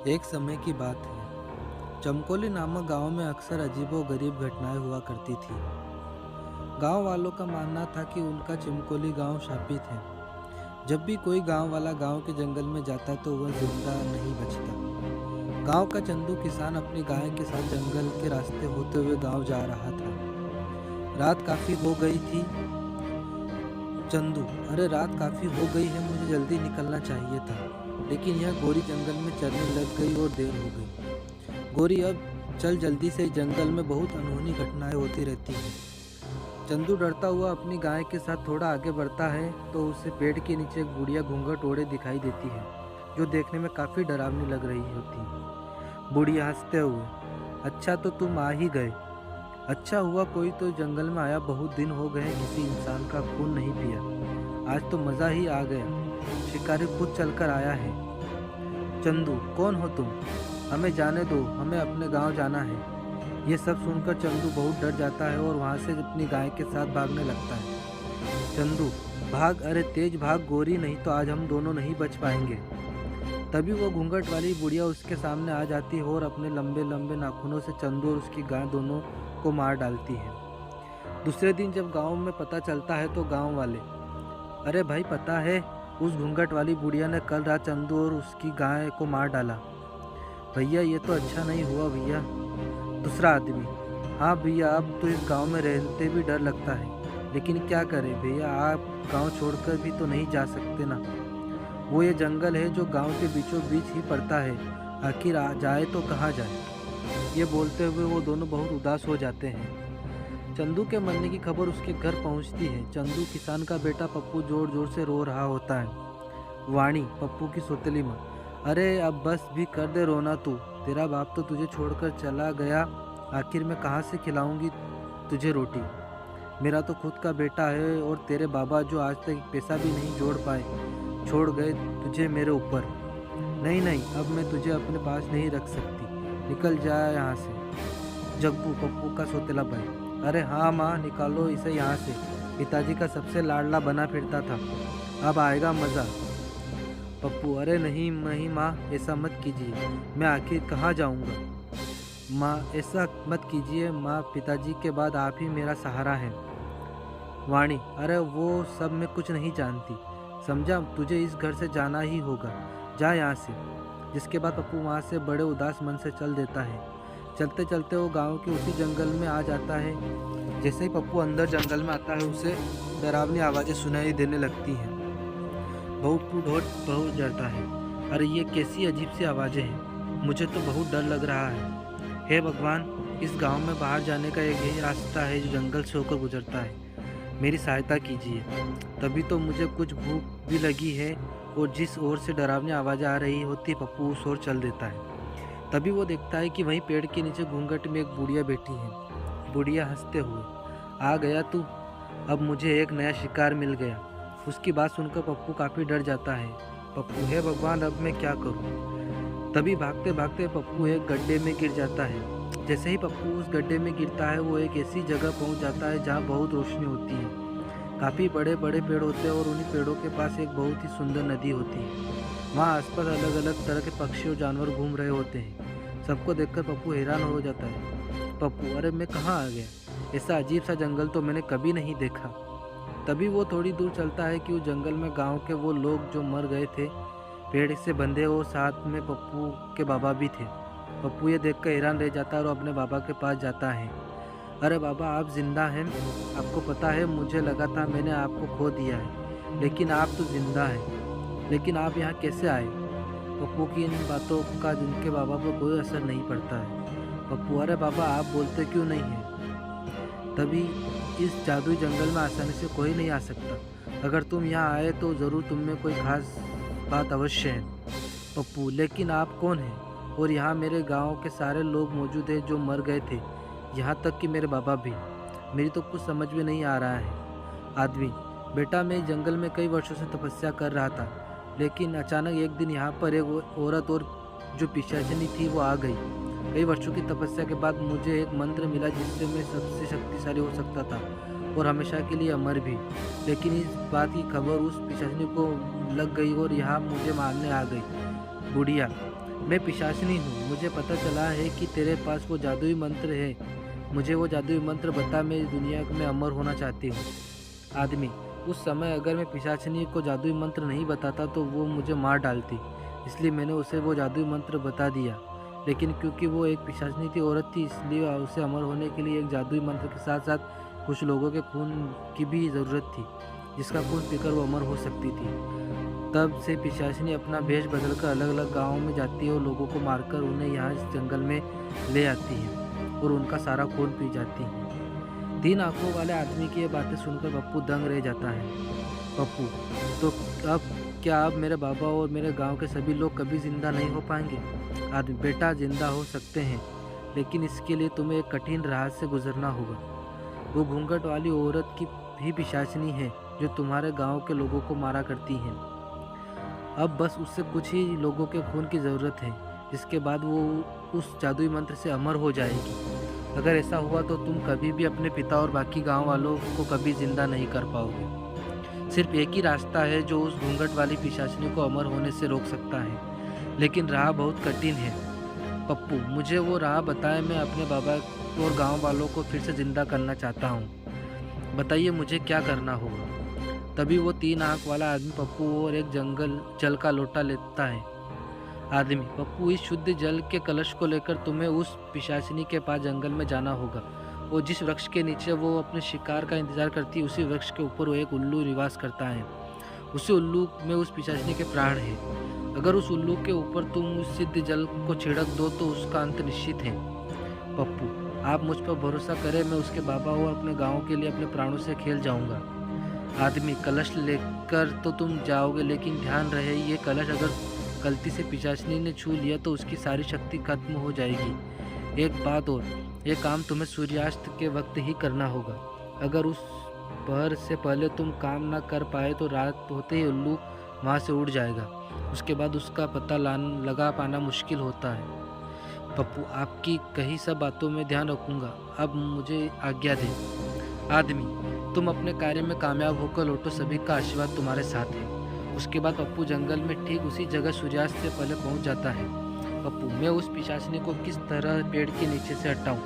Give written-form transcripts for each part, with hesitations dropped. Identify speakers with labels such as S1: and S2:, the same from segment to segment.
S1: एक समय की बात है। चमकोली नामक गांव में अक्सर अजीबो-गरीब घटनाएं हुआ करती थी। गांव वालों का मानना था कि उनका चमकोली गांव शापित है। जब भी कोई गांव वाला गांव के जंगल में जाता तो वह जिंदा नहीं बचता। गांव का चंदू किसान अपनी गाय के साथ जंगल के रास्ते होते हुए गांव जा रहा था। रात काफी हो गई थी। चंदू, अरे रात काफी हो गई है, मुझे जल्दी निकलना चाहिए था, लेकिन यह गोरी जंगल में चरने लग गई और देर हो गई। गोरी, अब चल जल्दी से, जंगल में बहुत अनहोनी घटनाएं होती रहती हैं। चंदू डरता हुआ अपनी गाय के साथ थोड़ा आगे बढ़ता है तो उसे पेड़ के नीचे एक बुढ़िया घूंघट ओढ़े दिखाई देती है, जो देखने में काफी डरावनी लग रही होती है। बुढ़िया हंसते हुए, अच्छा तो तुम आ ही गए। अच्छा हुआ कोई तो जंगल में आया, बहुत दिन हो गए किसी इंसान का खून नहीं पिया। आज तो मज़ा ही आ गया, शिकारी खुद चलकर आया है। चंदू, कौन हो तुम? हमें जाने दो, हमें अपने गांव जाना है। ये सब सुनकर चंदू बहुत डर जाता है और वहाँ से अपनी गाय के साथ भागने लगता है। चंदू, भाग, अरे तेज भाग गोरी, नहीं तो आज हम दोनों नहीं बच पाएंगे। तभी वो घूंघट वाली बुढ़िया उसके सामने आ जाती है और अपने लंबे लंबे नाखूनों से चंदू और उसकी गाय दोनों को मार डालती है। दूसरे दिन जब गांव में पता चलता है तो गांव वाले, अरे भाई, पता है उस घूंघट वाली बुढ़िया ने कल रात चंदू और उसकी गाय को मार डाला। भैया, ये तो अच्छा नहीं हुआ भैया। दूसरा आदमी, हाँ भैया, अब तो इस गांव में रहते भी डर लगता है, लेकिन क्या करें भैया, आप गांव छोड़कर भी तो नहीं जा सकते ना। वो ये जंगल है जो गांव के बीचों बीच ही पड़ता है, आखिर आ जाए तो कहाँ जाए। ये बोलते हुए वो दोनों बहुत उदास हो जाते हैं। चंदू के मरने की खबर उसके घर पहुंचती है। चंदू किसान का बेटा पप्पू जोर जोर से रो रहा होता है। वाणी, पप्पू की सौतेली माँ, अरे अब बस भी कर दे रोना तू, तेरा बाप तो तुझे छोड़कर चला गया, आखिर मैं कहाँ से खिलाऊंगी तुझे रोटी। मेरा तो खुद का बेटा है और तेरे बाबा जो आज तक एक पैसा भी नहीं जोड़ पाए, छोड़ गए तुझे मेरे ऊपर। नहीं नहीं, अब मैं तुझे अपने पास नहीं रख सकती, निकल जा यहाँ से। जग्गू, पप्पू का सौतेला भाई, अरे हाँ माँ, निकालो इसे यहाँ से, पिताजी का सबसे लाडला बना फिरता था, अब आएगा मज़ा। पप्पू, अरे नहीं नहीं माँ, ऐसा मत कीजिए, मैं आखिर कहाँ जाऊँगा। माँ, ऐसा मत कीजिए माँ, पिताजी के बाद आप ही मेरा सहारा है। वाणी, अरे वो सब मैं कुछ नहीं जानती, समझा, तुझे इस घर से जाना ही होगा, जा यहाँ से। जिसके बाद पप्पू वहाँ से बड़े उदास मन से चल देता है। चलते चलते वो गांव के उसी जंगल में आ जाता है। जैसे ही पप्पू अंदर जंगल में आता है, उसे डरावनी आवाज़ें सुनाई देने लगती हैं। पप्पू बहुत डरता है। अरे ये कैसी अजीब सी आवाज़ें हैं, मुझे तो बहुत डर लग रहा है। हे भगवान, इस गांव में बाहर जाने का एक यही रास्ता है जो जंगल से होकर गुजरता है, मेरी सहायता कीजिए। तभी तो मुझे कुछ भूख भी लगी है और जिस ओर से डरावनी आवाज़ें आ रही होती है, पप्पू उस ओर चल देता है। तभी वो देखता है कि वहीं पेड़ के नीचे घूंघट में एक बुढ़िया बैठी है। बुढ़िया हंसते हुए, आ गया तू, अब मुझे एक नया शिकार मिल गया। उसकी बात सुनकर पप्पू काफ़ी डर जाता है। पप्पू, हे भगवान, अब मैं क्या करूं। तभी भागते भागते पप्पू एक गड्ढे में गिर जाता है। जैसे ही पप्पू उस गड्ढे में गिरता है, वो एक ऐसी जगह पहुंच जाता है जहां बहुत रोशनी होती है। काफ़ी बड़े बड़े पेड़ होते हैं और उन्हीं पेड़ों के पास एक बहुत ही सुंदर नदी होती है। वहाँ आसपास अलग अलग तरह के पक्षी और जानवर घूम रहे होते हैं। सबको देखकर पप्पू हैरान हो जाता है। पप्पू, अरे मैं कहाँ आ गया, ऐसा अजीब सा जंगल तो मैंने कभी नहीं देखा। तभी वो थोड़ी दूर चलता है कि उस जंगल में गांव के वो लोग जो मर गए थे, पेड़ से बंधे, और साथ में पप्पू के बाबा भी थे। पप्पू ये देखकर हैरान रह जाता है और अपने बाबा के पास जाता है। अरे बाबा, आप जिंदा हैं? आपको पता है, मुझे लगा था मैंने आपको खो दिया है, लेकिन आप तो जिंदा हैं। लेकिन आप यहाँ कैसे आए? पप्पू की इन बातों का जिनके बाबा पर कोई असर नहीं पड़ता है। पप्पू, अरे बाबा, आप बोलते क्यों नहीं हैं? तभी, इस जादुई जंगल में आसानी से कोई नहीं आ सकता। अगर तुम यहाँ आए तो ज़रूर तुम में कोई खास बात अवश्य है। पप्पू, लेकिन आप कौन हैं? और यहाँ मेरे गांव के सारे लोग मौजूद हैं जो मर गए थे, यहाँ तक कि मेरे बाबा भी। मेरी तो कुछ समझ में नहीं आ रहा है। आदमी, बेटा, मैं जंगल में कई वर्षों से तपस्या कर रहा था, लेकिन अचानक एक दिन यहाँ पर एक औरत और जो पिशाचिनी थी वो आ गई। कई वर्षों की तपस्या के बाद मुझे एक मंत्र मिला जिससे मैं सबसे शक्तिशाली हो सकता था और हमेशा के लिए अमर भी। लेकिन इस बात की खबर उस पिशाचिनी को लग गई और यहाँ मुझे मारने आ गई। बुढ़िया, मैं पिशाचिनी हूँ। मुझे पता चला है कि तेरे पास वो जादुई मंत्र है। मुझे वो जादुई मंत्र बता, मैं इस दुनिया में अमर होना चाहती हूँ। आदमी: उस समय अगर मैं पिशाचिनी को जादुई मंत्र नहीं बताता तो वो मुझे मार डालती, इसलिए मैंने उसे वो जादुई मंत्र बता दिया। लेकिन क्योंकि वो एक पिशाचिनी थी, औरत थी, इसलिए उसे अमर होने के लिए एक जादुई मंत्र के साथ साथ कुछ लोगों के खून की भी ज़रूरत थी, जिसका खून पीकर वो अमर हो सकती थी। तब से पिशाचिनी अपना भेष बदलकर अलग अलग गाँवों में जाती है और लोगों को मारकर उन्हें यहाँ इस जंगल में ले आती है और उनका सारा खून पी जाती है। 3 आंखों वाले आदमी की ये बातें सुनकर पप्पू दंग रह जाता है। पप्पू: तो अब क्या अब मेरे बाबा और मेरे गांव के सभी लोग कभी जिंदा नहीं हो पाएंगे? आदमी: बेटा, जिंदा हो सकते हैं, लेकिन इसके लिए तुम्हें एक कठिन राह से गुजरना होगा। वो घूंघट वाली औरत की भी पिशाचिनी है जो तुम्हारे गांव के लोगों को मारा करती है। अब बस उससे कुछ ही लोगों के खून की ज़रूरत है, जिसके बाद वो उस जादुई मंत्र से अमर हो जाएगी। अगर ऐसा हुआ तो तुम कभी भी अपने पिता और बाकी गांव वालों को कभी जिंदा नहीं कर पाओगे। सिर्फ एक ही रास्ता है जो उस घूंघट वाली पिशाचिनी को अमर होने से रोक सकता है, लेकिन राह बहुत कठिन है। पप्पू: मुझे वो राह बताएं, मैं अपने बाबा और गांव वालों को फिर से जिंदा करना चाहता हूँ। बताइए मुझे क्या करना होगा। तभी वो 3 आंख वाला आदमी पप्पू और एक जल का लोटा लेता है। आदमी: पप्पू, इस शुद्ध जल के कलश को लेकर तुम्हें उस पिशाचिनी के पास जंगल में जाना होगा, और जिस वृक्ष के नीचे वो अपने शिकार का इंतजार करती है, उसी वृक्ष के ऊपर वो एक उल्लू निवास करता है। उसी उल्लू में उस पिशाचिनी के प्राण है। अगर उस उल्लू के ऊपर तुम उस सिद्ध जल को छिड़क दो तो उसका अंत निश्चित है। पप्पू: आप मुझ पर भरोसा करें, मैं उसके बाबा और अपने गाँव के लिए अपने प्राणों से खेल जाऊँगा। आदमी: कलश लेकर तो तुम जाओगे, लेकिन ध्यान रहे ये कलश अगर गलती से पिशाचिनी ने छू लिया तो उसकी सारी शक्ति खत्म हो जाएगी। एक बात और, ये काम तुम्हें सूर्यास्त के वक्त ही करना होगा। अगर उस पहर से पहले तुम काम न कर पाए तो रात होते ही उल्लू वहाँ से उड़ जाएगा। उसके बाद उसका पता लगा पाना मुश्किल होता है। पप्पू: आपकी कही सब बातों में ध्यान रखूँगा, अब मुझे आज्ञा दें। आदमी: तुम अपने कार्य में कामयाब होकर लौटो, सभी का आशीर्वाद तुम्हारे साथ है। उसके बाद पप्पू जंगल में ठीक उसी जगह सूर्यास्त से पहले पहुंच जाता है। पप्पू: मैं उस पिशाचिनी को किस तरह पेड़ के नीचे से हटाऊं?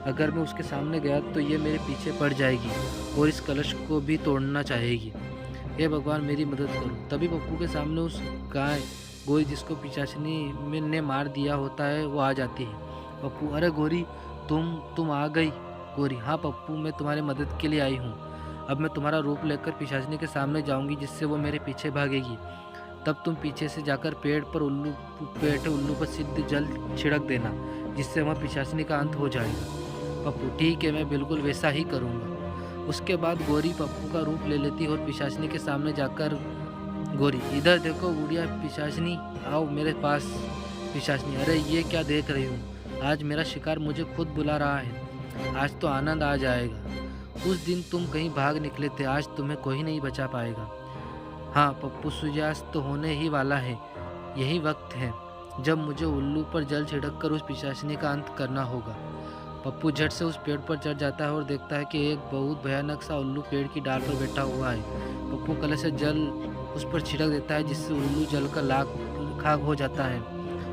S1: अगर मैं उसके सामने गया तो ये मेरे पीछे पड़ जाएगी और इस कलश को भी तोड़ना चाहेगी। हे भगवान, मेरी मदद करो। तभी पप्पू के सामने उस गाय गोरी जिसको पिशाचिनी ने मार दिया होता है वो आ जाती है। पप्पू: अरे गोरी, तुम आ गई। गोरी: हाँ पप्पू, मैं तुम्हारी मदद के लिए आई हूँ। अब मैं तुम्हारा रूप लेकर पिशाचिनी के सामने जाऊंगी, जिससे वो मेरे पीछे भागेगी। तब तुम पीछे से जाकर पेड़ पर बैठे उल्लू पर सिद्ध जल छिड़क देना, जिससे वह पिशाचिनी का अंत हो जाएगा। पप्पू: ठीक है, मैं बिल्कुल वैसा ही करूँगा। उसके बाद गोरी पप्पू का रूप ले लेती और पिशाचिनी के सामने जाकर: गोरी, इधर देखो बुढ़िया पिशाचिनी, आओ मेरे पास। पिशाचिनी: अरे ये क्या देख रही हूँ, आज मेरा शिकार मुझे खुद बुला रहा है। आज तो आनंद आ जाएगा। उस दिन तुम कहीं भाग निकले थे, आज तुम्हें कोई नहीं बचा पाएगा। हाँ पप्पू, सूर्यास्त तो होने ही वाला है। यही वक्त है जब मुझे उल्लू पर जल छिड़क कर उस पिशाचिनी का अंत करना होगा। पप्पू झट से उस पेड़ पर चढ़ जाता है और देखता है कि एक बहुत भयानक सा उल्लू पेड़ की डाल पर बैठा हुआ है। पप्पू कलश से जल उस पर छिड़क देता है, जिससे उल्लू जल का खाक हो जाता है।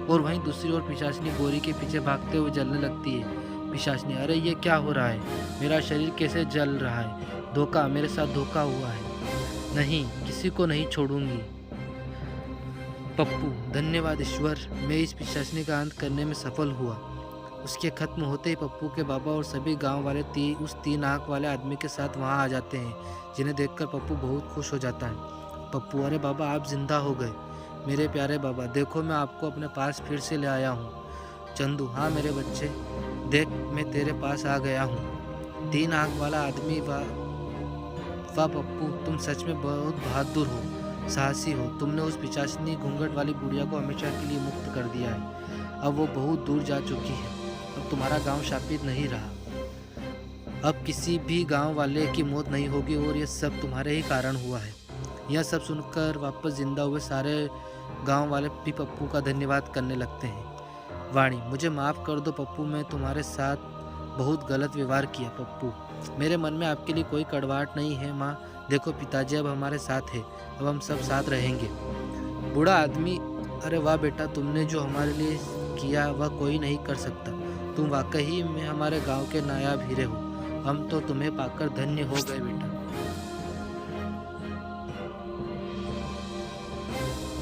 S1: और वहीं दूसरी ओर पिशाचिनी गोरी के पीछे भागते हुए जलने लगती है। पिशाचिनी: अरे ये क्या हो रहा है, मेरा शरीर कैसे जल रहा है? धोखा, मेरे साथ धोखा हुआ है। नहीं, किसी को नहीं छोड़ूंगी। पप्पू: धन्यवाद ईश्वर, मैं इस पिशाचिनी का अंत करने में सफल हुआ। उसके खत्म होते ही पप्पू के बाबा और सभी गांव वाले उस 3 आंख वाले आदमी के साथ वहां आ जाते हैं, जिन्हें देखकर पप्पू बहुत खुश हो जाता है। पप्पू: अरे बाबा, आप जिंदा हो गए। मेरे प्यारे बाबा, देखो मैं आपको अपने पास फिर से ले आया हूँ। चंदू: हाँ मेरे बच्चे, देख मैं तेरे पास आ गया हूँ। 3 आंख वाला आदमी: वाह पप्पू, तुम सच में बहुत बहादुर हो, साहसी हो। तुमने उस पिशाचिनी घूंघट वाली बुढ़िया को हमेशा के लिए मुक्त कर दिया है। अब वो बहुत दूर जा चुकी है। अब तुम्हारा गांव शापित नहीं रहा। अब किसी भी गांव वाले की मौत नहीं होगी और ये सब तुम्हारे ही कारण हुआ है। यह सब सुनकर वापस जिंदा हुए सारे गांव वाले भी पप्पू का धन्यवाद करने लगते हैं। वाणी: मुझे माफ़ कर दो पप्पू, मैं तुम्हारे साथ बहुत गलत व्यवहार किया। पप्पू: मेरे मन में आपके लिए कोई कड़वाहट नहीं है माँ। देखो पिताजी अब हमारे साथ है, अब हम सब साथ रहेंगे। बूढ़ा आदमी अरे वाह बेटा, तुमने जो हमारे लिए किया वह कोई नहीं कर सकता। तुम वाकई में हमारे गांव के नायाब हीरे हो। हम तो तुम्हें पाकर धन्य हो गए बेटा।